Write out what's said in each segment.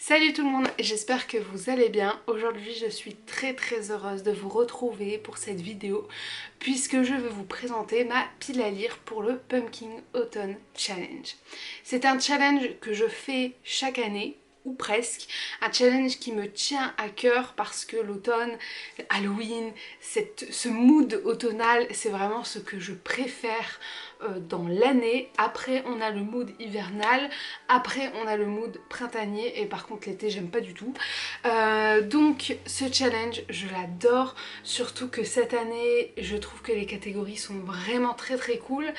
Salut tout le monde, j'espère que vous allez bien. Aujourd'hui je suis très heureuse de vous retrouver pour cette vidéo puisque je vais vous présenter ma pile à lire pour le Pumpkin Autumn Challenge. C'est un challenge que je fais chaque année ou presque, un challenge qui me tient à cœur parce que l'automne, Halloween, ce mood automnal, c'est vraiment ce que je préfère dans l'année. Après on a le mood hivernal, après on a le mood printanier et par contre l'été j'aime pas du tout. Donc ce challenge je l'adore, surtout que cette année je trouve que les catégories sont vraiment très cool.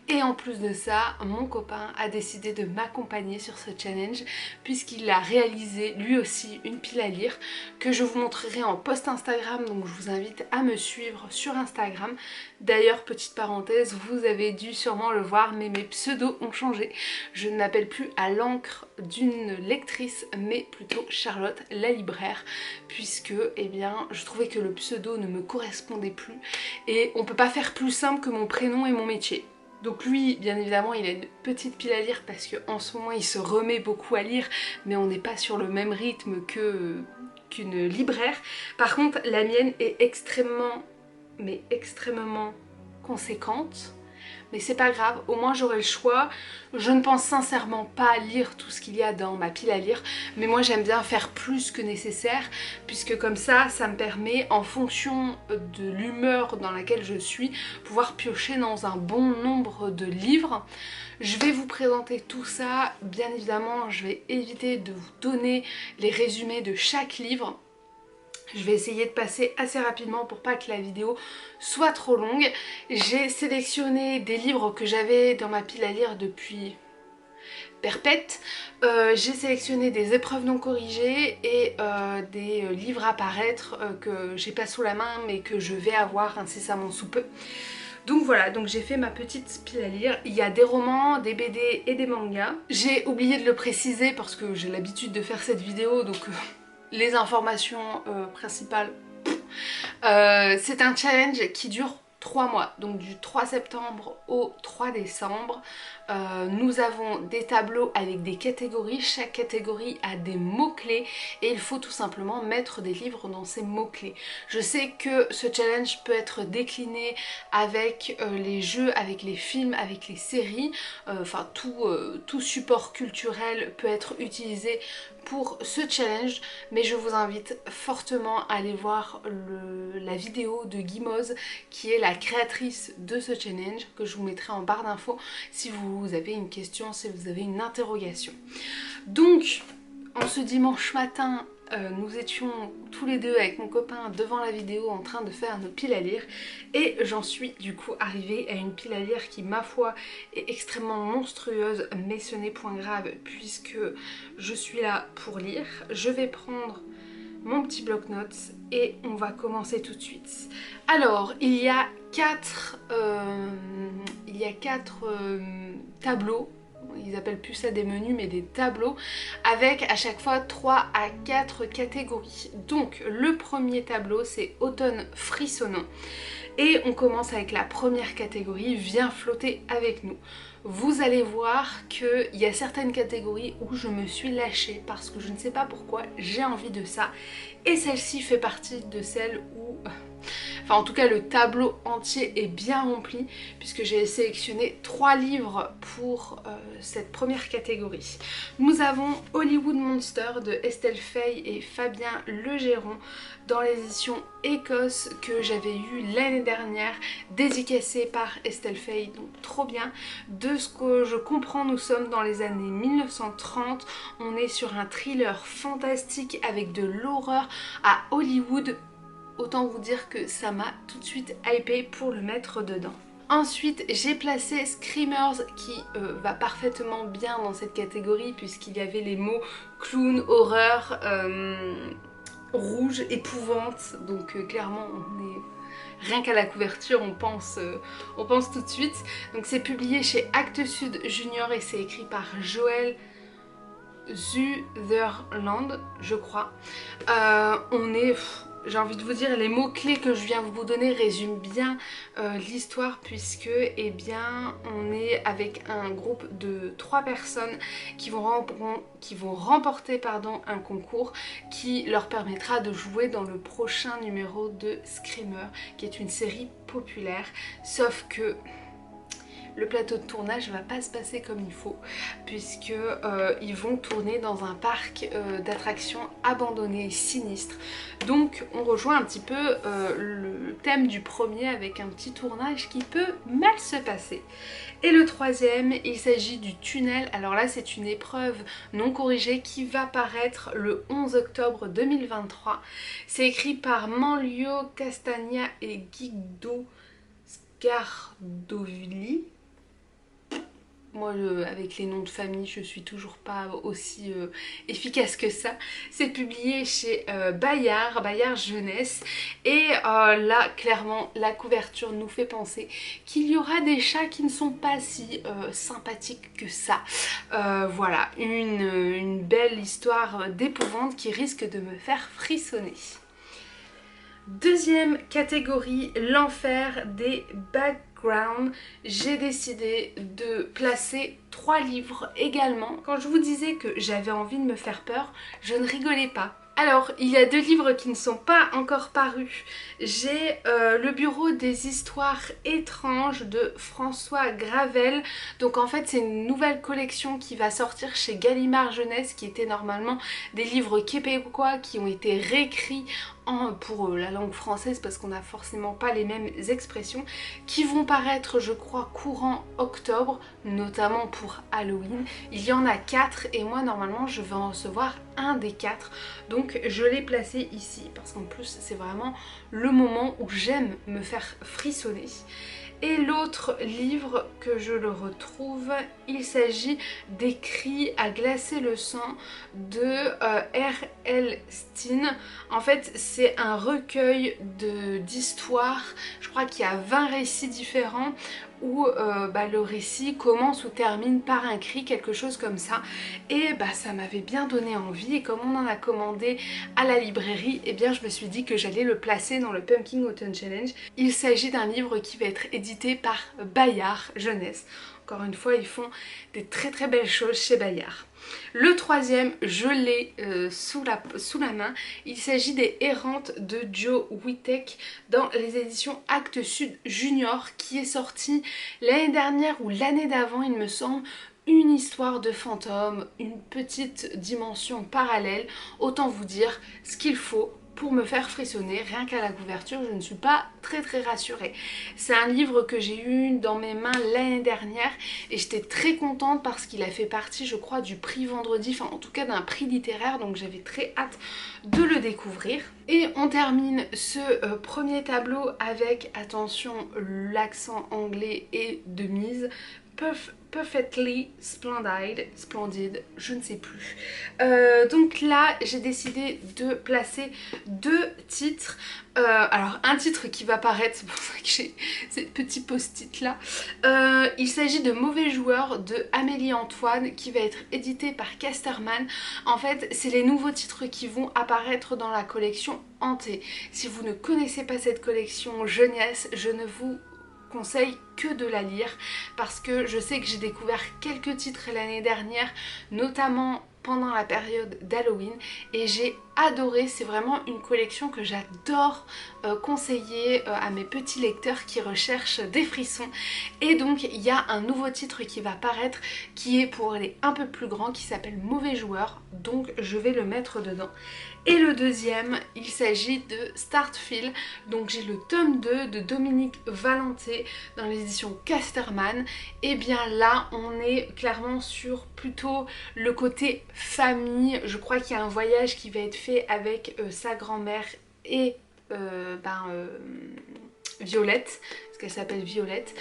Et en plus de ça, mon copain a décidé de m'accompagner sur ce challenge puisqu'il a réalisé lui aussi une pile à lire que je vous montrerai en post Instagram, donc je vous invite à me suivre sur Instagram. D'ailleurs, petite parenthèse, vous avez dû sûrement le voir, mais mes pseudos ont changé. Je ne m'appelle plus à l'encre d'une lectrice, mais plutôt Charlotte la libraire, puisque eh bien, je trouvais que le pseudo ne me correspondait plus et on peut pas faire plus simple que mon prénom et mon métier. Donc lui, bien évidemment, il a une petite pile à lire parce qu'en ce moment, il se remet beaucoup à lire, mais on n'est pas sur le même rythme qu'une libraire. Par contre, la mienne est extrêmement, mais extrêmement conséquente. Mais c'est pas grave, au moins j'aurai le choix. Je ne pense sincèrement pas lire tout ce qu'il y a dans ma pile à lire, mais moi j'aime bien faire plus que nécessaire, puisque comme ça me permet, en fonction de l'humeur dans laquelle je suis, pouvoir piocher dans un bon nombre de livres. Je vais vous présenter tout ça, bien évidemment je vais éviter de vous donner les résumés de chaque livre. Je vais essayer de passer assez rapidement pour pas que la vidéo soit trop longue. J'ai sélectionné des livres que j'avais dans ma pile à lire depuis perpète. J'ai sélectionné des épreuves non corrigées et des livres à paraître que j'ai pas sous la main mais que je vais avoir incessamment sous peu. Donc voilà, donc j'ai fait ma petite pile à lire. Il y a des romans, des BD et des mangas. J'ai oublié de le préciser parce que j'ai l'habitude de faire cette vidéo, donc les informations principales. C'est un challenge qui dure 3 mois, donc du 3 septembre au 3 décembre. Nous avons des tableaux avec des catégories, chaque catégorie a des mots-clés et il faut tout simplement mettre des livres dans ces mots-clés. Je sais que ce challenge peut être décliné avec les jeux, avec les films, avec les séries, enfin tout support culturel peut être utilisé pour ce challenge, mais je vous invite fortement à aller voir la vidéo de Guimauze qui est la créatrice de ce challenge, que je vous mettrai en barre d'infos si vous avez une question, si vous avez une interrogation. Donc en ce dimanche matin, nous étions tous les deux avec mon copain devant la vidéo en train de faire nos piles à lire et j'en suis du coup arrivée à une pile à lire qui, ma foi, est extrêmement monstrueuse, mais ce n'est point grave puisque je suis là pour lire. Je vais prendre mon petit bloc-notes et on va commencer tout de suite. Alors, il y a quatre tableaux. Ils appellent plus ça des menus mais des tableaux avec à chaque fois 3 à 4 catégories. Donc le premier tableau c'est automne frissonnant et on commence avec la première catégorie, viens flotter avec nous. Vous allez voir qu'il y a certaines catégories où je me suis lâchée parce que je ne sais pas pourquoi j'ai envie de ça et celle-ci fait partie de celles où... Enfin en tout cas le tableau entier est bien rempli puisque j'ai sélectionné 3 livres pour cette première catégorie. Nous avons Hollywood Monster de Estelle Fay et Fabien Legéron dans l'édition Écosse que j'avais eu l'année dernière, dédicacée par Estelle Fay, donc trop bien. De ce que je comprends, nous sommes dans les années 1930, on est sur un thriller fantastique avec de l'horreur à Hollywood. Autant vous dire que ça m'a tout de suite hypé pour le mettre dedans. Ensuite, j'ai placé Screamers qui va parfaitement bien dans cette catégorie puisqu'il y avait les mots clown, horreur, rouge, épouvante. Donc clairement, on est... Rien qu'à la couverture, on pense tout de suite. Donc c'est publié chez Actes Sud Junior et c'est écrit par Joël Sutherland, je crois. On est j'ai envie de vous dire, les mots-clés que je viens de vous donner résument bien l'histoire, puisque eh bien, on est avec un groupe de 3 personnes qui vont remporter pardon, un concours qui leur permettra de jouer dans le prochain numéro de Screamer, qui est une série populaire, sauf que le plateau de tournage va pas se passer comme il faut, puisque ils vont tourner dans un parc d'attractions abandonné, sinistre. Donc on rejoint un petit peu le thème du premier avec un petit tournage qui peut mal se passer. Et le troisième, il s'agit du tunnel. Alors là, c'est une épreuve non corrigée qui va paraître le 11 octobre 2023. C'est écrit par Manlio Castagna et Guido Scardovili. Moi, avec les noms de famille, je suis toujours pas aussi efficace que ça. C'est publié chez Bayard Jeunesse. Et là, clairement, la couverture nous fait penser qu'il y aura des chats qui ne sont pas si sympathiques que ça. Voilà, une belle histoire d'épouvante qui risque de me faire frissonner. Deuxième catégorie, l'enfer des backgrounds. J'ai décidé de placer 3 livres également. Quand je vous disais que j'avais envie de me faire peur, je ne rigolais pas. Alors, il y a 2 livres qui ne sont pas encore parus. J'ai Le Bureau des histoires étranges de François Gravel. Donc en fait, c'est une nouvelle collection qui va sortir chez Gallimard Jeunesse, qui était normalement des livres québécois qui ont été réécrits pour la langue française, parce qu'on n'a forcément pas les mêmes expressions, qui vont paraître, je crois, courant octobre, notamment pour Halloween. Il y en a 4 et moi normalement je vais en recevoir un des 4, donc je l'ai placé ici parce qu'en plus c'est vraiment le moment où j'aime me faire frissonner. Et l'autre livre que je le retrouve, il s'agit des Cris à glacer le sang de R.L. Stine. En fait, c'est un recueil d'histoires, je crois qu'il y a 20 récits différents où le récit commence ou termine par un cri, quelque chose comme ça. Et ça m'avait bien donné envie, et comme on en a commandé à la librairie, et bien je me suis dit que j'allais le placer dans le Pumpkin Autumn Challenge. Il s'agit d'un livre qui va être édité par Bayard Jeunesse. Encore une fois, ils font des très belles choses chez Bayard. Le troisième, je l'ai sous la main. Il s'agit des Errantes de Joe Witek dans les éditions Actes Sud Junior, qui est sorti l'année dernière ou l'année d'avant, il me semble. Une histoire de fantôme, une petite dimension parallèle. Autant vous dire ce qu'il faut pour me faire frissonner. Rien qu'à la couverture, je ne suis pas très rassurée. C'est un livre que j'ai eu dans mes mains l'année dernière et j'étais très contente parce qu'il a fait partie, je crois, du prix Vendredi, enfin en tout cas d'un prix littéraire, donc j'avais très hâte de le découvrir. Et on termine ce premier tableau avec, attention, l'accent anglais est de mise, Perfectly Splendid, je ne sais plus. Donc là, j'ai décidé de placer 2 titres. Alors, un titre qui va paraître, c'est pour ça que j'ai ces petits post-it là. Il s'agit de Mauvais joueur de Amélie Antoine, qui va être édité par Casterman. En fait, c'est les nouveaux titres qui vont apparaître dans la collection Hanté. Si vous ne connaissez pas cette collection jeunesse, je ne vous conseille que de la lire, parce que je sais que j'ai découvert quelques titres l'année dernière, notamment pendant la période d'Halloween, et j'ai adoré. C'est vraiment une collection que j'adore conseiller à mes petits lecteurs qui recherchent des frissons. Et donc il y a un nouveau titre qui va paraître, qui est pour les un peu plus grands, qui s'appelle Mauvais joueur, donc je vais le mettre dedans. Et le deuxième, il s'agit de Startfield, donc j'ai le tome 2 de Dominique Valenté dans les éditions Casterman. Et bien là, on est clairement sur plutôt le côté famille. Je crois qu'il y a un voyage qui va être fait avec sa grand-mère et Violette, parce qu'elle s'appelle Violette.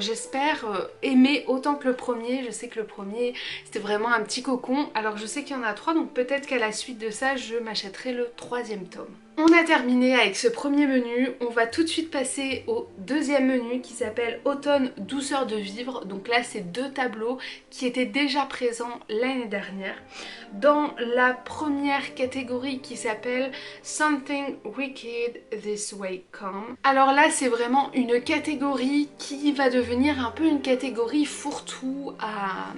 J'espère aimer autant que le premier. Je sais que le premier c'était vraiment un petit cocon, alors je sais qu'il y en a 3, donc peut-être qu'à la suite de ça je m'achèterai le 3e tome. On a terminé avec ce premier menu, on va tout de suite passer au deuxième menu qui s'appelle Automne douceur de vivre. Donc là c'est 2 tableaux qui étaient déjà présents l'année dernière. Dans la première catégorie qui s'appelle Something Wicked This Way Come. Alors là c'est vraiment une catégorie qui va devenir un peu une catégorie fourre-tout à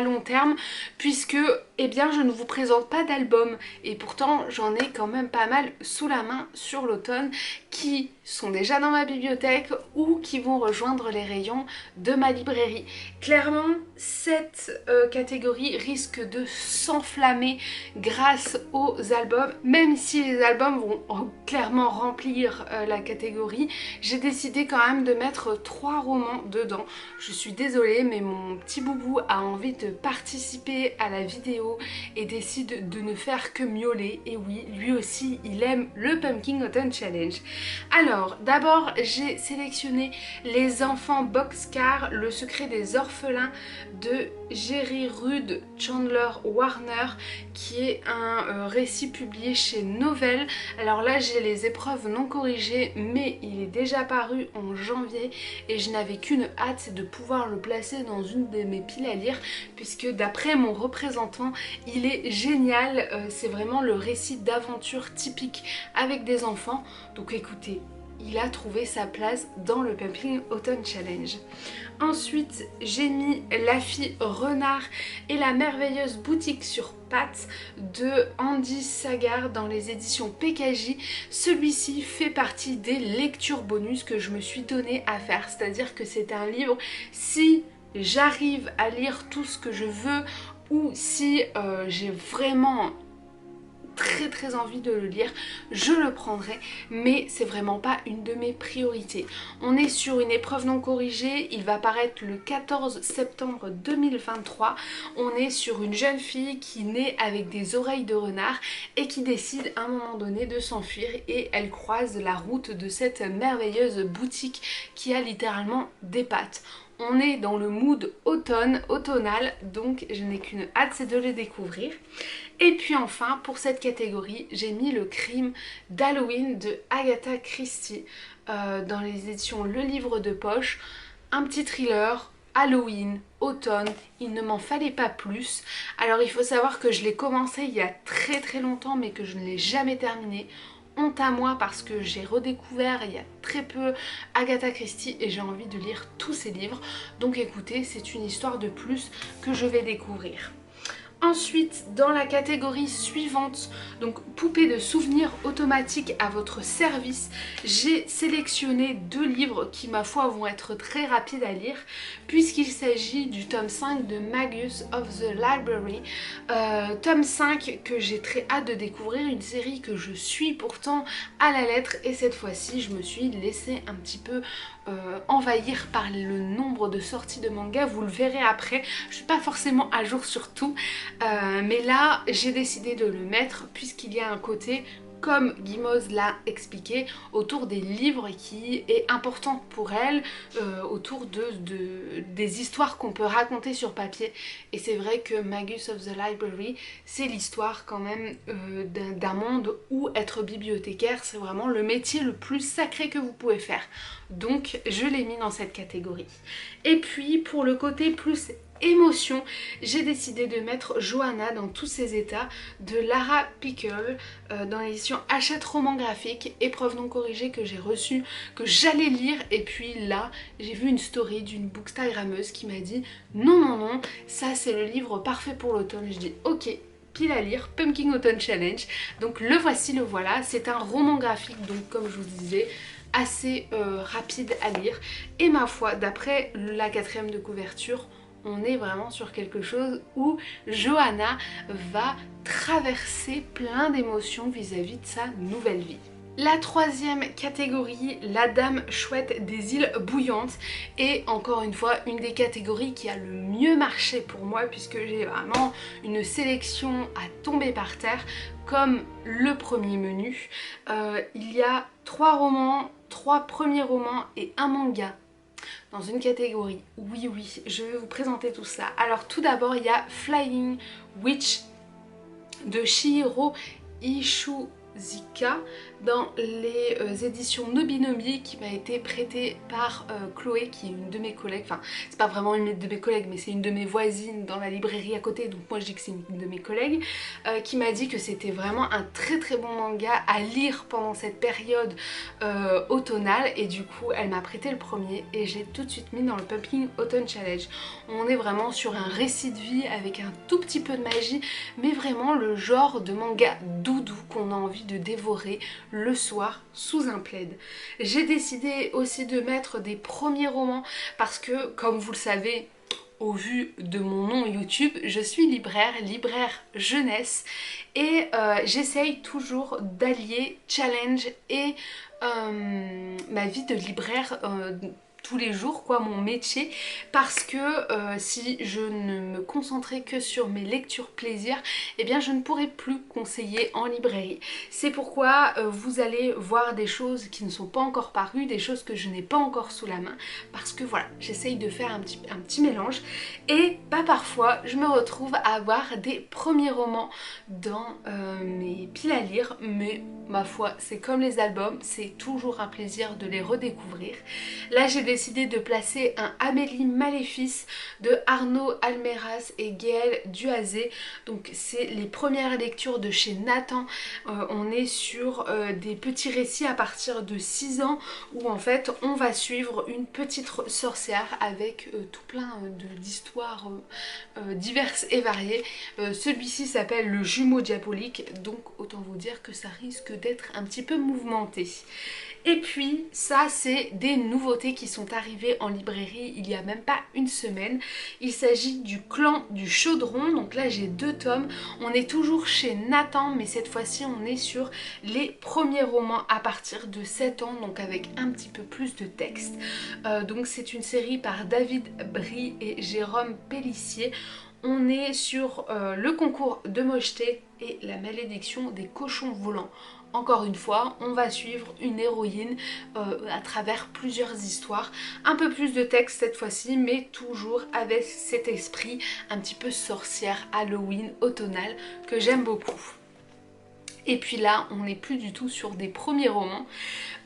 long terme, puisque eh bien je ne vous présente pas d'album et pourtant j'en ai quand même pas mal sous la main sur l'automne qui sont déjà dans ma bibliothèque ou qui vont rejoindre les rayons de ma librairie. Clairement cette catégorie risque de s'enflammer grâce aux albums, même si les albums vont clairement remplir la catégorie. J'ai décidé quand même de mettre 3 romans dedans. Je suis désolée mais mon petit boubou a envie de participer à la vidéo et décide de ne faire que miauler. Et oui, lui aussi il aime le Pumpkin Autumn Challenge. Alors d'abord j'ai sélectionné Les Enfants Boxcar, le secret des orphelins de Jerry Rudd Chandler Warner, qui est un récit publié chez Novell. Alors là j'ai les épreuves non corrigées mais il est déjà paru en janvier et je n'avais qu'une hâte, c'est de pouvoir le placer dans une de mes piles à lire, puisque d'après mon représentant il est génial. C'est vraiment le récit d'aventure typique avec des enfants. Donc écoutez, il a trouvé sa place dans le Pumpkin Autumn Challenge. Ensuite j'ai mis La fille renard et la merveilleuse boutique sur pattes de Andy Sagard dans les éditions PKJ. Celui-ci fait partie des lectures bonus que je me suis donné à faire, c'est-à-dire que c'est un livre, si j'arrive à lire tout ce que je veux ou si j'ai vraiment très envie de le lire, je le prendrai, mais c'est vraiment pas une de mes priorités. On est sur une épreuve non corrigée, il va paraître le 14 septembre 2023. On est sur une jeune fille qui naît avec des oreilles de renard et qui décide à un moment donné de s'enfuir, et elle croise la route de cette merveilleuse boutique qui a littéralement des pattes. On est dans le mood automnal, donc je n'ai qu'une hâte, c'est de les découvrir. Et puis enfin, pour cette catégorie, j'ai mis Le crime d'Halloween de Agatha Christie dans les éditions Le Livre de Poche. Un petit thriller, Halloween, automne, il ne m'en fallait pas plus. Alors il faut savoir que je l'ai commencé il y a très longtemps mais que je ne l'ai jamais terminé. Honte à moi parce que j'ai redécouvert il y a très peu Agatha Christie et j'ai envie de lire tous ses livres. Donc écoutez, c'est une histoire de plus que je vais découvrir. Ensuite, dans la catégorie suivante, donc poupée de souvenirs automatique à votre service, j'ai sélectionné 2 livres qui, ma foi, vont être très rapides à lire, puisqu'il s'agit du tome 5 de Magus of the Library, tome 5 que j'ai très hâte de découvrir, une série que je suis pourtant à la lettre, et cette fois-ci je me suis laissée un petit peu envahir par le nombre de sorties de manga. Vous le verrez après, je suis pas forcément à jour sur tout, mais là j'ai décidé de le mettre puisqu'il y a un côté, comme Guimauze l'a expliqué, autour des livres qui est important pour elle, autour des histoires qu'on peut raconter sur papier. Et c'est vrai que Magus of the Library, c'est l'histoire quand même d'un monde où être bibliothécaire, c'est vraiment le métier le plus sacré que vous pouvez faire. Donc je l'ai mis dans cette catégorie. Et puis pour le côté plus émotion, j'ai décidé de mettre Johanna dans tous ses états de Lara Pickle dans l'édition Hachette roman graphique, épreuve non corrigée que j'ai reçue, que j'allais lire, et puis là j'ai vu une story d'une bookstagrammeuse qui m'a dit non, ça c'est le livre parfait pour l'automne. Je dis ok, pile à lire, Pumpkin Autumn Challenge. Donc le voici, le voilà, c'est un roman graphique, donc comme je vous disais assez rapide à lire, et ma foi d'après la 4e de couverture, on est vraiment sur quelque chose où Johanna va traverser plein d'émotions vis-à-vis de sa nouvelle vie. La 3e catégorie, La Dame Chouette des îles bouillantes, est encore une fois une des catégories qui a le mieux marché pour moi, puisque j'ai vraiment une sélection à tomber par terre comme le premier menu. Il y a 3 romans 3 premiers romans et un manga dans une catégorie. Oui, je vais vous présenter tout ça. Alors tout d'abord, il y a Flying Witch de Chihiro Ishizuka dans les éditions Nobinomi, qui m'a été prêtée par Chloé, qui est une de mes collègues. Enfin, c'est pas vraiment une de mes collègues, mais c'est une de mes voisines dans la librairie à côté, donc moi je dis que c'est une de mes collègues, qui m'a dit que c'était vraiment un très bon manga à lire pendant cette période automnale, et du coup elle m'a prêté le premier et je l'ai tout de suite mis dans le Pumpkin Autumn Challenge. On est vraiment sur un récit de vie avec un tout petit peu de magie, mais vraiment le genre de manga doudou qu'on a envie de dévorer le soir sous un plaid. J'ai décidé aussi de mettre des premiers romans parce que, comme vous le savez, au vu de mon nom YouTube, je suis libraire jeunesse, et j'essaye toujours d'allier challenge et ma vie de libraire tous les jours, quoi, mon métier, parce que si je ne me concentrais que sur mes lectures plaisir, eh bien je ne pourrais plus conseiller en librairie. C'est pourquoi vous allez voir des choses qui ne sont pas encore parues, des choses que je n'ai pas encore sous la main, parce que voilà, j'essaye de faire un petit mélange, et parfois je me retrouve à avoir des premiers romans dans mes piles à lire, mais ma foi, c'est comme les albums, c'est toujours un plaisir de les redécouvrir. Là j'ai décidé de placer un Amélie Maléfice de Arnaud Almeras et Gaël Duazé. Donc c'est les premières lectures de chez Nathan. On est sur des petits récits à partir de 6 ans, où en fait on va suivre une petite sorcière avec tout plein d'histoires diverses et variées. Celui-ci s'appelle Le Jumeau Diabolique, donc autant vous dire que ça risque d'être un petit peu mouvementé. Et puis ça, c'est des nouveautés qui sont arrivées en librairie il y a même pas une semaine. Il s'agit du Clan du Chaudron, donc là j'ai 2 tomes. On est toujours chez Nathan, mais cette fois-ci on est sur les premiers romans à partir de 7 ans, donc avec un petit peu plus de texte. Donc c'est une série par David Brie et Jérôme Pellissier. On est sur le concours de mocheté et la malédiction des cochons volants. Encore une fois, on va suivre une héroïne à travers plusieurs histoires. Un peu plus de texte cette fois-ci, mais toujours avec cet esprit un petit peu sorcière, Halloween, automnal, que j'aime beaucoup. Et puis là, on n'est plus du tout sur des premiers romans.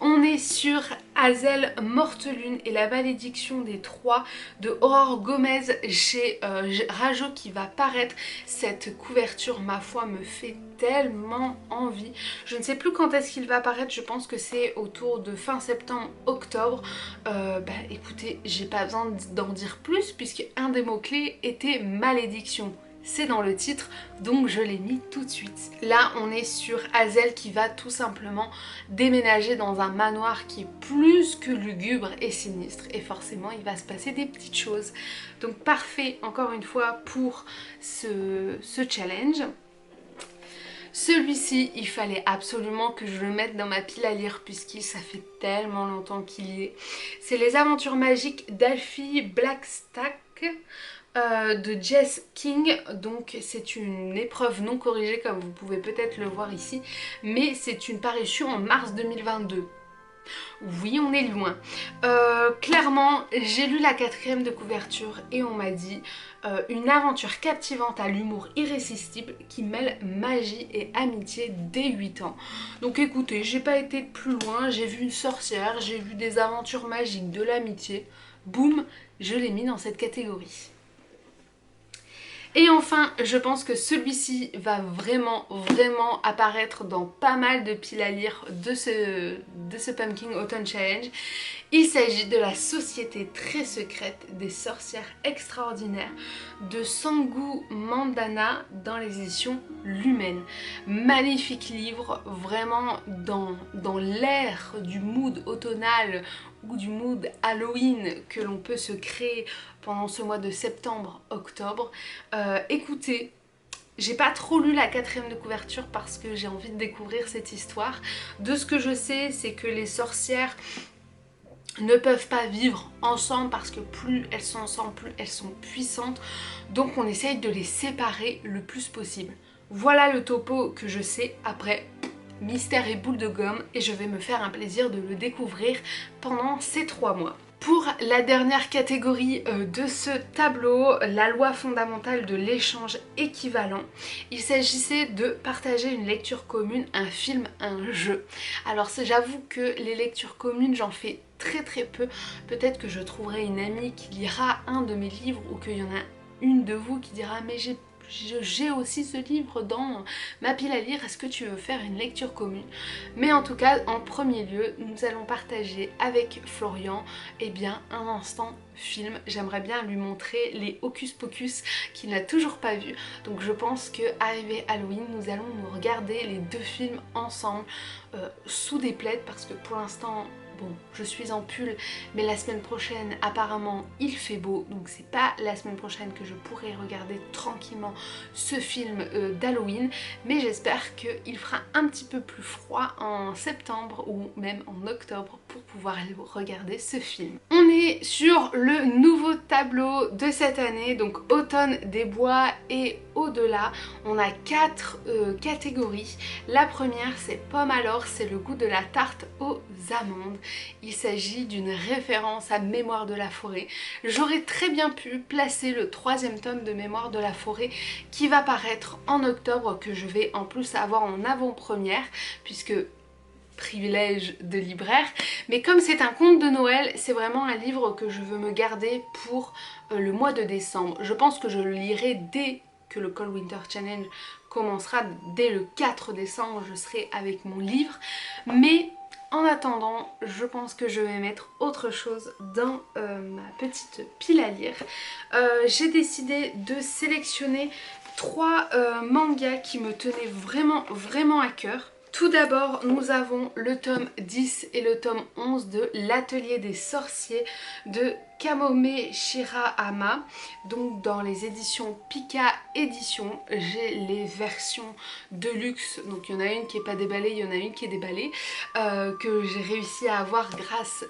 On est sur Hazel Mortelune et la malédiction des 3 de Aurore Gomez chez Rajo, qui va paraître. Cette couverture, ma foi, me fait tellement envie. Je ne sais plus quand est-ce qu'il va apparaître, je pense que c'est autour de fin septembre, octobre. Écoutez, j'ai pas besoin d'en dire plus, puisque un des mots-clés était malédiction. C'est dans le titre, donc je l'ai mis tout de suite. Là, on est sur Hazel qui va tout simplement déménager dans un manoir qui est plus que lugubre et sinistre. Et forcément, il va se passer des petites choses. Donc parfait, encore une fois, pour ce challenge. Celui-ci, il fallait absolument que je le mette dans ma pile à lire, puisqu'il ça fait tellement longtemps qu'il y est. C'est Les Aventures Magiques d'Alfie Blackstack de Jess King. Donc c'est une épreuve non corrigée, comme vous pouvez peut-être le voir ici, mais c'est une parution en mars 2022. Oui, on est loin. Clairement, j'ai lu la 4e de couverture et on m'a dit une aventure captivante à l'humour irrésistible qui mêle magie et amitié dès 8 ans. Donc écoutez, j'ai pas été plus loin, j'ai vu une sorcière, j'ai vu des aventures magiques, de l'amitié. Boum, je l'ai mis dans cette catégorie. Et enfin, je pense que celui-ci va vraiment apparaître dans pas mal de piles à lire de ce Pumpkin Autumn Challenge. Il s'agit de La Société très secrète des sorcières extraordinaires de Sangu Mandana dans les éditions Lumen. Magnifique livre, vraiment dans l'air du mood automnal ou du mood Halloween que l'on peut se créer pendant ce mois de septembre-octobre. Écoutez, j'ai pas trop lu la 4e de couverture parce que j'ai envie de découvrir cette histoire. De ce que je sais, c'est que les sorcières ne peuvent pas vivre ensemble parce que plus elles sont ensemble, plus elles sont puissantes. Donc on essaye de les séparer le plus possible. Voilà le topo que je sais. Après, Mystère et boule de gomme et je vais me faire un plaisir de le découvrir pendant ces 3 mois. Pour la dernière catégorie de ce tableau, la loi fondamentale de l'échange équivalent, il s'agissait de partager une lecture commune, un film, un jeu. Alors j'avoue que les lectures communes, j'en fais très peu. Peut-être que je trouverai une amie qui lira un de mes livres ou qu'il y en a une de vous qui dira mais j'ai aussi ce livre dans ma pile à lire, est-ce que tu veux faire une lecture commune? Mais en tout cas, en premier lieu, nous allons partager avec Florian un instant film. J'aimerais bien lui montrer les Hocus Pocus qu'il n'a toujours pas vu. Donc je pense que arrivé Halloween, nous allons nous regarder les 2 films ensemble sous des plaids parce que pour l'instant... Bon, je suis en pull, mais la semaine prochaine, apparemment, il fait beau. Donc c'est pas la semaine prochaine que je pourrai regarder tranquillement ce film d'Halloween. Mais j'espère qu'il fera un petit peu plus froid en septembre ou même en octobre pour pouvoir aller regarder ce film. On est sur le nouveau tableau de cette année, donc Automne des bois et au-delà. On a 4 catégories. La première, c'est Pomme alors, c'est le goût de la tarte aux amandes. Il s'agit d'une référence à Mémoire de la forêt. J'aurais très bien pu placer le 3e tome de Mémoire de la forêt qui va paraître en octobre, que je vais en plus avoir en avant-première puisque privilège de libraire, mais comme c'est un conte de Noël, c'est vraiment un livre que je veux me garder pour le mois de décembre. Je pense que je le lirai dès que le Cold Winter Challenge commencera, dès le 4 décembre, je serai avec mon livre, mais en attendant, je pense que je vais mettre autre chose dans ma petite pile à lire. J'ai décidé de sélectionner 3 mangas qui me tenaient vraiment à cœur. Tout d'abord, nous avons le tome 10 et le tome 11 de L'Atelier des Sorciers de Kamome Shirahama, donc dans les éditions Pika Édition. J'ai les versions de luxe, donc il y en a une qui n'est pas déballée, il y en a une qui est déballée, que j'ai réussi à avoir grâce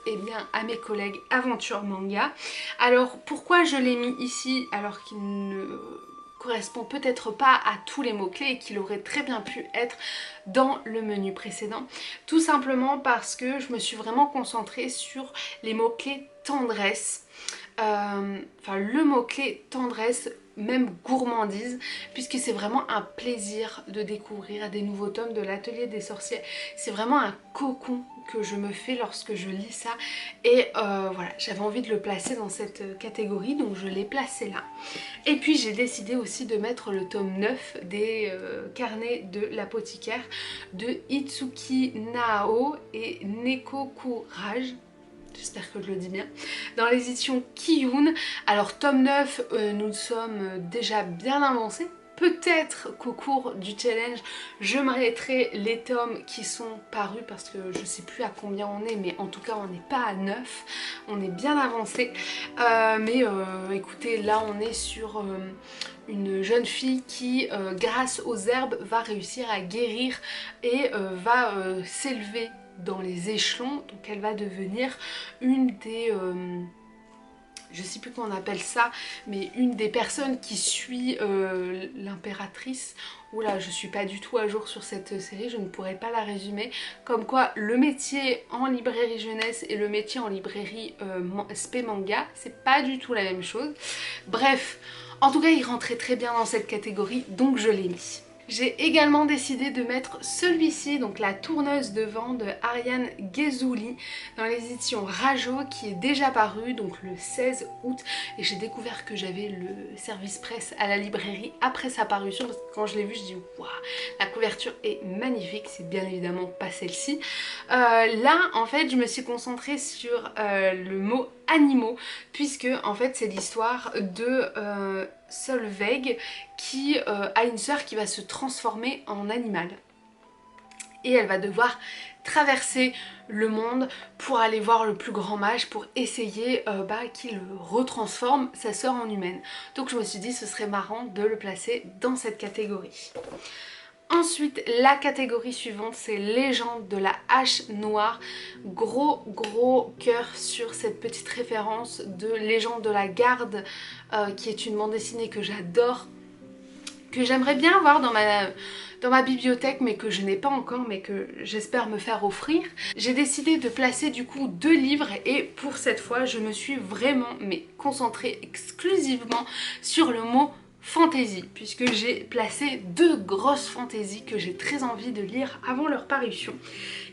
à mes collègues Aventure Manga. Alors pourquoi je l'ai mis ici alors qu'il ne correspond peut-être pas à tous les mots-clés et qu'il aurait très bien pu être dans le menu précédent? Tout simplement parce que je me suis vraiment concentrée sur les mots-clés tendresse, le mot-clé tendresse, même gourmandise, puisque c'est vraiment un plaisir de découvrir des nouveaux tomes de l'Atelier des Sorciers. C'est vraiment un cocon que je me fais lorsque je lis ça et voilà, j'avais envie de le placer dans cette catégorie, donc je l'ai placé là. Et puis j'ai décidé aussi de mettre le tome 9 des carnets de l'apothicaire de Itsuki Nao et Neko Courage. J'espère que je le dis bien, dans les éditions Kiyun. Alors tome 9, nous sommes déjà bien avancés. Peut-être qu'au cours du challenge, je m'arrêterai les tomes qui sont parus parce que je sais plus à combien on est, mais en tout cas on n'est pas à 9, on est bien avancé. Écoutez, là on est sur une jeune fille qui, grâce aux herbes, va réussir à guérir et va s'élever dans les échelons, donc elle va devenir une des... je sais plus comment on appelle ça, mais une des personnes qui suit l'impératrice. Oula, je suis pas du tout à jour sur cette série, je ne pourrais pas la résumer. Comme quoi, le métier en librairie jeunesse et le métier en librairie spé manga, c'est pas du tout la même chose. Bref, en tout cas, il rentrait très bien dans cette catégorie, donc je l'ai mis. J'ai également décidé de mettre celui-ci, donc La Tourneuse de vent de Ariane Ghezouli, dans les éditions Rajo, qui est déjà paru donc le 16 août. Et j'ai découvert que j'avais le service presse à la librairie après sa parution, parce que quand je l'ai vu, je dis waouh, la couverture est magnifique, c'est bien évidemment pas celle-ci. Là, en fait, je me suis concentrée sur le mot animaux, puisque en fait c'est l'histoire de Solveig qui a une sœur qui va se transformer en animal et elle va devoir traverser le monde pour aller voir le plus grand mage pour essayer qu'il retransforme sa sœur en humaine. Donc je me suis dit ce serait marrant de le placer dans cette catégorie. Ensuite, la catégorie suivante, c'est Légende de la hache noire. Gros cœur sur cette petite référence de Légende de la garde, qui est une bande dessinée que j'adore, que j'aimerais bien avoir dans dans ma bibliothèque mais que je n'ai pas encore, mais que j'espère me faire offrir. J'ai décidé de placer du coup 2 livres et pour cette fois je me suis vraiment concentrée exclusivement sur le mot fantasy, puisque j'ai placé 2 grosses fantaisies que j'ai très envie de lire avant leur parution.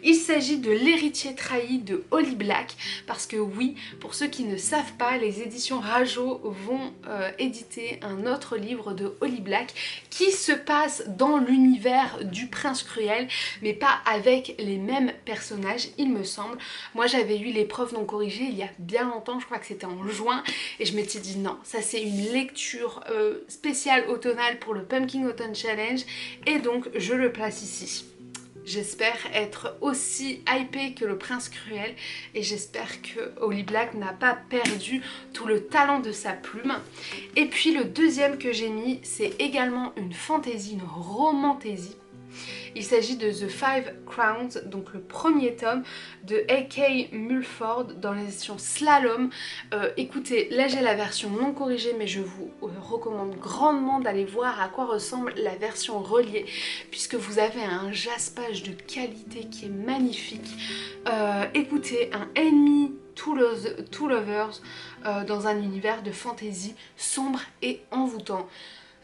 Il s'agit de L'héritier trahi de Holly Black, parce que oui, pour ceux qui ne savent pas, les éditions Rajo vont éditer un autre livre de Holly Black qui se passe dans l'univers du Prince Cruel, mais pas avec les mêmes personnages, il me semble. Moi j'avais eu l'épreuve non corrigée il y a bien longtemps, je crois que c'était en juin, et je m'étais dit non, ça c'est une lecture spéciale automnale pour le Pumpkin Autumn Challenge, et donc je le place ici. J'espère être aussi hypée que le Prince Cruel et j'espère que Holly Black n'a pas perdu tout le talent de sa plume. Et puis le deuxième que j'ai mis, c'est également une fantasy, une romantaisie. Il s'agit de The Five Crowns, donc le premier tome de A.K. Mulford dans l'édition Slalom. Écoutez, là j'ai la version non corrigée, mais je vous recommande grandement d'aller voir à quoi ressemble la version reliée, puisque vous avez un jaspage de qualité qui est magnifique. Écoutez, un ennemi Two Lovers dans un univers de fantasy sombre et envoûtant.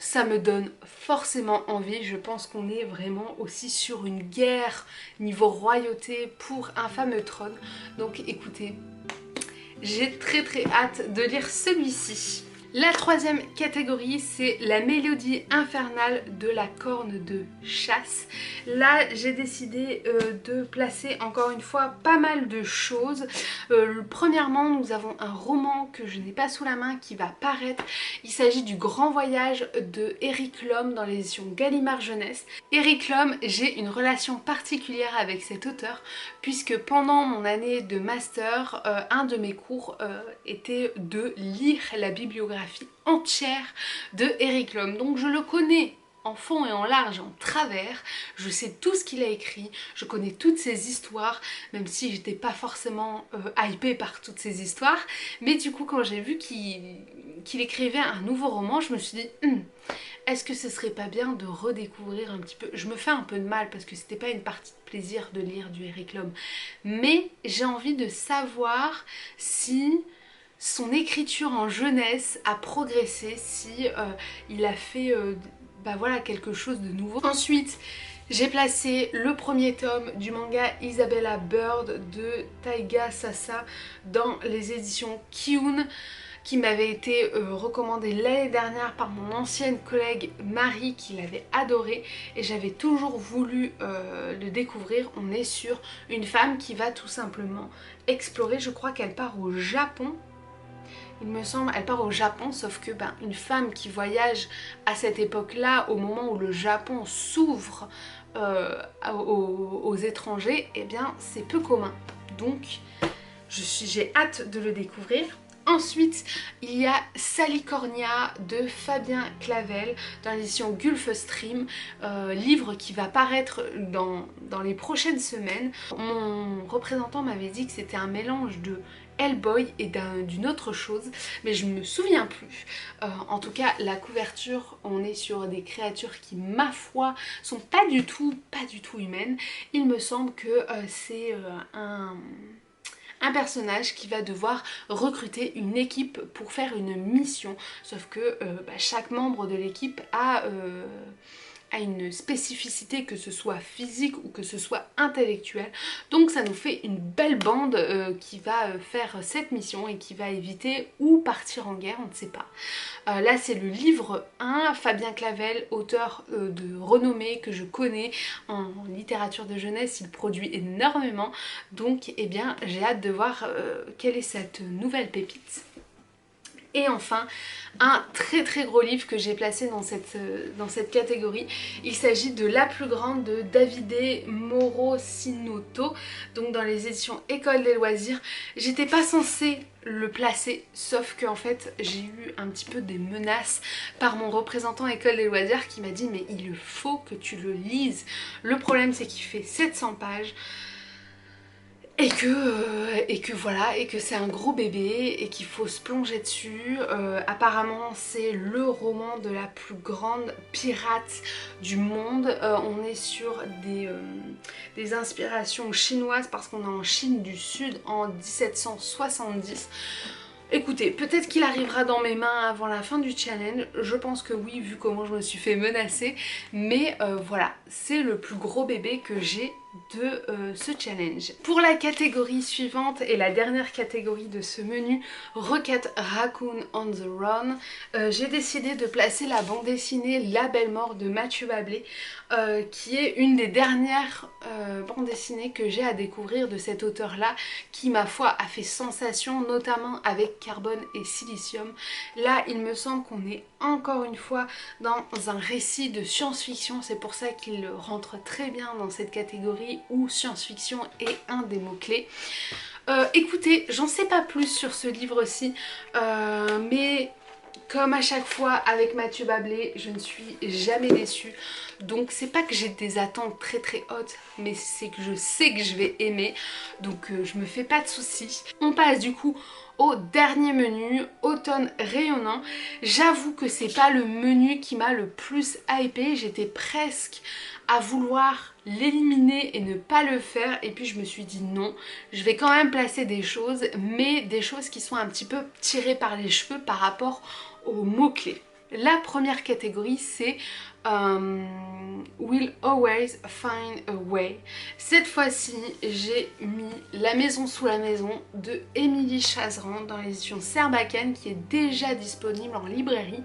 Ça me donne forcément envie. Je pense qu'on est vraiment aussi sur une guerre niveau royauté pour un fameux trône. Donc écoutez, j'ai très hâte de lire celui-ci. La troisième catégorie, c'est la mélodie infernale de la corne de chasse. Là, j'ai décidé de placer encore une fois pas mal de choses. Premièrement, nous avons un roman que je n'ai pas sous la main qui va paraître. Il s'agit du Grand Voyage de Eric Lhomme dans l'édition Gallimard Jeunesse. Eric Lhomme, j'ai une relation particulière avec cet auteur puisque pendant mon année de master, un de mes cours était de lire la bibliographie entière de Eric Lhomme. Donc je le connais en fond et en large, en travers, je sais tout ce qu'il a écrit, je connais toutes ses histoires, même si j'étais pas forcément hypée par toutes ces histoires, mais du coup quand j'ai vu qu'il écrivait un nouveau roman, je me suis dit est-ce que ce serait pas bien de redécouvrir un petit peu. Je me fais un peu de mal parce que c'était pas une partie de plaisir de lire du Eric Lhomme, mais j'ai envie de savoir si son écriture en jeunesse a progressé, si il a fait voilà, quelque chose de nouveau. Ensuite, j'ai placé le premier tome du manga Isabella Bird de Taiga Sasa dans les éditions Kiun, qui m'avait été recommandé l'année dernière par mon ancienne collègue Marie qui l'avait adoré et j'avais toujours voulu le découvrir. On est sur une femme qui va tout simplement explorer, je crois qu'elle part au Japon. Il me semble, elle part au Japon, sauf que une femme qui voyage à cette époque-là, au moment où le Japon s'ouvre aux étrangers, eh bien c'est peu commun. Donc j'ai hâte de le découvrir. Ensuite, il y a Salicornia de Fabien Clavel dans l'édition Gulfstream, livre qui va paraître dans les prochaines semaines. Mon représentant m'avait dit que c'était un mélange de Hellboy et d'une autre chose, mais je me souviens plus. En tout cas, la couverture, on est sur des créatures qui, ma foi, sont pas du tout humaines. Il me semble que c'est un personnage qui va devoir recruter une équipe pour faire une mission, sauf que chaque membre de l'équipe a une spécificité, que ce soit physique ou que ce soit intellectuelle. Donc ça nous fait une belle bande qui va faire cette mission et qui va éviter ou partir en guerre, on ne sait pas. Là c'est le livre 1, Fabien Clavel, auteur de renommée que je connais en littérature de jeunesse, il produit énormément, donc eh bien j'ai hâte de voir quelle est cette nouvelle pépite. Et enfin, un très gros livre que j'ai placé dans cette catégorie. Il s'agit de La plus grande de Davide Morosinotto, donc dans les éditions École des loisirs. J'étais pas censée le placer, sauf qu'en fait j'ai eu un petit peu des menaces par mon représentant École des loisirs qui m'a dit mais il faut que tu le lises. Le problème c'est qu'il fait 700 pages. et que voilà, et que c'est un gros bébé et qu'il faut se plonger dessus. Apparemment c'est le roman de la plus grande pirate du monde. On est sur des inspirations chinoises parce qu'on est en Chine du Sud en 1770. Écoutez, peut-être qu'il arrivera dans mes mains avant la fin du challenge, je pense que oui vu comment je me suis fait menacer, mais voilà, c'est le plus gros bébé que j'ai de ce challenge. Pour la catégorie suivante et la dernière catégorie de ce menu, Requête Raccoon on the Run, j'ai décidé de placer la bande dessinée La Belle Mort de Mathieu Bablé, qui est une des dernières bandes dessinées que j'ai à découvrir de cet auteur là, qui ma foi a fait sensation, notamment avec Carbone et Silicium. Là il me semble qu'on est encore une fois dans un récit de science-fiction, c'est pour ça qu'il rentre très bien dans cette catégorie où science-fiction est un des mots-clés. Écoutez, j'en sais pas plus sur ce livre-ci, mais comme à chaque fois avec Mathieu Bablé, je ne suis jamais déçue. Donc c'est pas que j'ai des attentes très très hautes, mais c'est que je sais que je vais aimer. Donc je me fais pas de soucis. On passe du coup au dernier menu, Automne rayonnant. J'avoue que c'est pas le menu qui m'a le plus hypé. J'étais presque à vouloir l'éliminer et ne pas le faire, et puis je me suis dit non, je vais quand même placer des choses, mais des choses qui sont un petit peu tirées par les cheveux par rapport aux mots-clés. La première catégorie c'est Will Always Find a Way. Cette fois-ci j'ai mis La Maison sous la maison de Émilie Chazeran dans l'édition Sarbacane, qui est déjà disponible en librairie.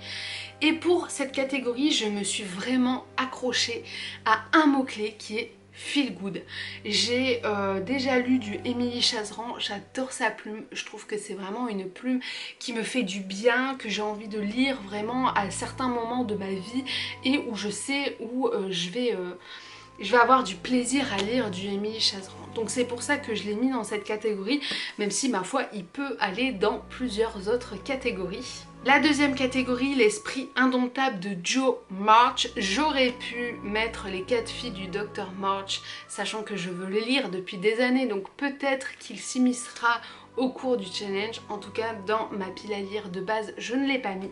Et pour cette catégorie je me suis vraiment accrochée à un mot-clé qui est feel good. J'ai déjà lu du Émilie Chazeran, j'adore sa plume, je trouve que c'est vraiment une plume qui me fait du bien, que j'ai envie de lire vraiment à certains moments de ma vie et où je sais où je vais avoir du plaisir à lire du Émilie Chazeran. Donc c'est pour ça que je l'ai mis dans cette catégorie, même si ma foi il peut aller dans plusieurs autres catégories. La deuxième catégorie, L'Esprit indomptable de Jo March. J'aurais pu mettre Les 4 filles du Dr March, sachant que je veux le lire depuis des années, donc peut-être qu'il s'immiscera au cours du challenge. En tout cas dans ma pile à lire de base je ne l'ai pas mis.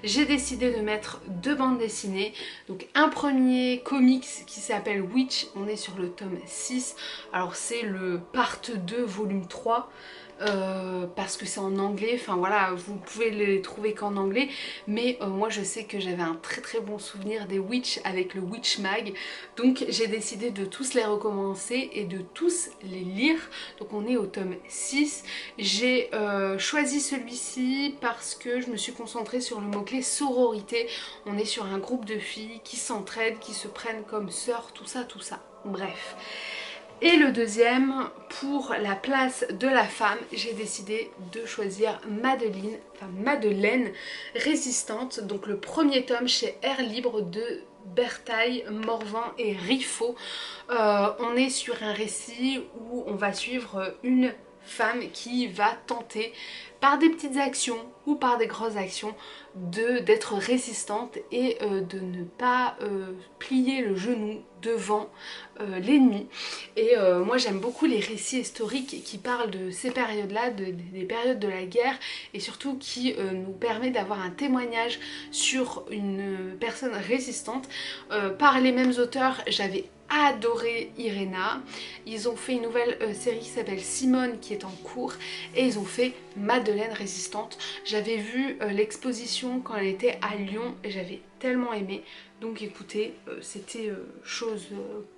J'ai décidé de mettre 2 bandes dessinées, donc un premier comics qui s'appelle Witch, on est sur le tome 6, alors c'est le part 2 volume 3, parce que c'est en anglais, enfin voilà, vous pouvez les trouver qu'en anglais, mais moi je sais que j'avais un très très bon souvenir des Witch avec le Witch Mag, donc j'ai décidé de tous les recommencer et de tous les lire. Donc on est au tome 6, j'ai choisi celui-ci parce que je me suis concentrée sur le mot-clé sororité. On est sur un groupe de filles qui s'entraident, qui se prennent comme sœurs, tout ça, bref. Et le deuxième, pour la place de la femme, j'ai décidé de choisir Madeleine Résistante, donc le premier tome chez Air Libre de Bertaille, Morvan et Riffaut. On est sur un récit où on va suivre une femme qui va tenter par des petites actions ou par des grosses actions d'être résistante et de ne pas plier le genou devant l'ennemi. Et moi j'aime beaucoup les récits historiques qui parlent de ces périodes-là, des périodes de la guerre, et surtout qui nous permet d'avoir un témoignage sur une personne résistante. Par les mêmes auteurs, j'avais adoré Irena. Ils ont fait une nouvelle série qui s'appelle Simone qui est en cours, et ils ont fait Madeleine Résistante. J'avais vu l'exposition quand elle était à Lyon et j'avais tellement aimé. Donc écoutez, c'était chose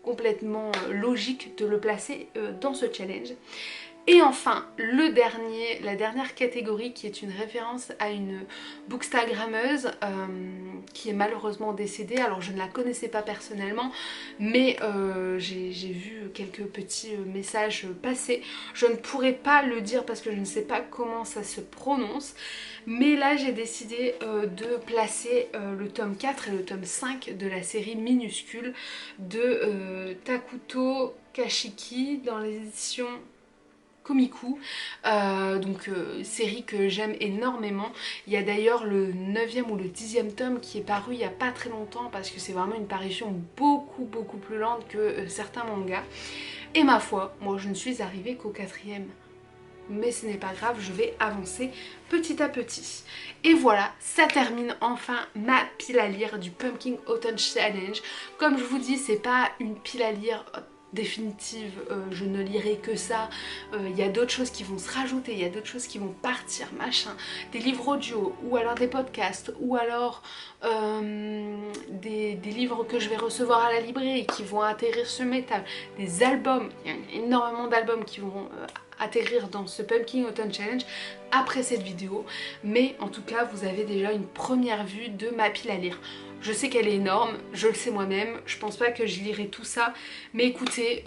complètement logique de le placer dans ce challenge. Et enfin, la dernière catégorie qui est une référence à une bookstagrammeuse qui est malheureusement décédée. Alors je ne la connaissais pas personnellement, mais j'ai vu quelques petits messages passer. Je ne pourrais pas le dire parce que je ne sais pas comment ça se prononce. Mais là j'ai décidé de placer le tome 4 et le tome 5 de la série Minuscule de Takuto Kashiki dans les éditions Komiku, série que j'aime énormément. Il y a d'ailleurs le 9e ou le 10e tome qui est paru il n'y a pas très longtemps parce que c'est vraiment une parution beaucoup plus lente que certains mangas. Et ma foi, moi je ne suis arrivée qu'au 4e. Mais ce n'est pas grave, je vais avancer petit à petit. Et voilà, ça termine enfin ma pile à lire du Pumpkin Autumn Challenge. Comme je vous dis, c'est pas une pile à lire définitive, je ne lirai que ça. Il y a d'autres choses qui vont se rajouter, il y a d'autres choses qui vont partir, machin. Des livres audio, ou alors des podcasts, ou alors des livres que je vais recevoir à la librairie et qui vont atterrir sur mes tables. Des albums, il y a énormément d'albums qui vont atterrir dans ce Pumpkin Autumn Challenge après cette vidéo, mais en tout cas vous avez déjà une première vue de ma pile à lire. Je sais qu'elle est énorme, je le sais moi-même, je pense pas que je lirai tout ça, mais écoutez,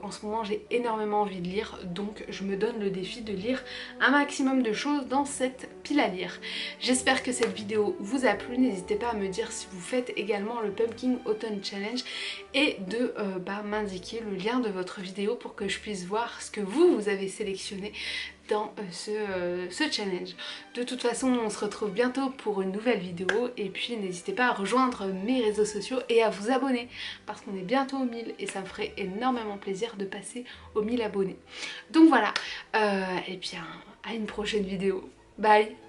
en ce moment j'ai énormément envie de lire, donc je me donne le défi de lire un maximum de choses dans cette pile à lire. J'espère que cette vidéo vous a plu, n'hésitez pas à me dire si vous faites également le Pumpkin Autumn Challenge et de m'indiquer le lien de votre vidéo pour que je puisse voir ce que vous avez sélectionné dans ce challenge. De toute façon, on se retrouve bientôt pour une nouvelle vidéo et puis n'hésitez pas à rejoindre mes réseaux sociaux et à vous abonner parce qu'on est bientôt aux 1000 et ça me ferait énormément plaisir de passer aux 1000 abonnés. Donc voilà, et bien à une prochaine vidéo. Bye!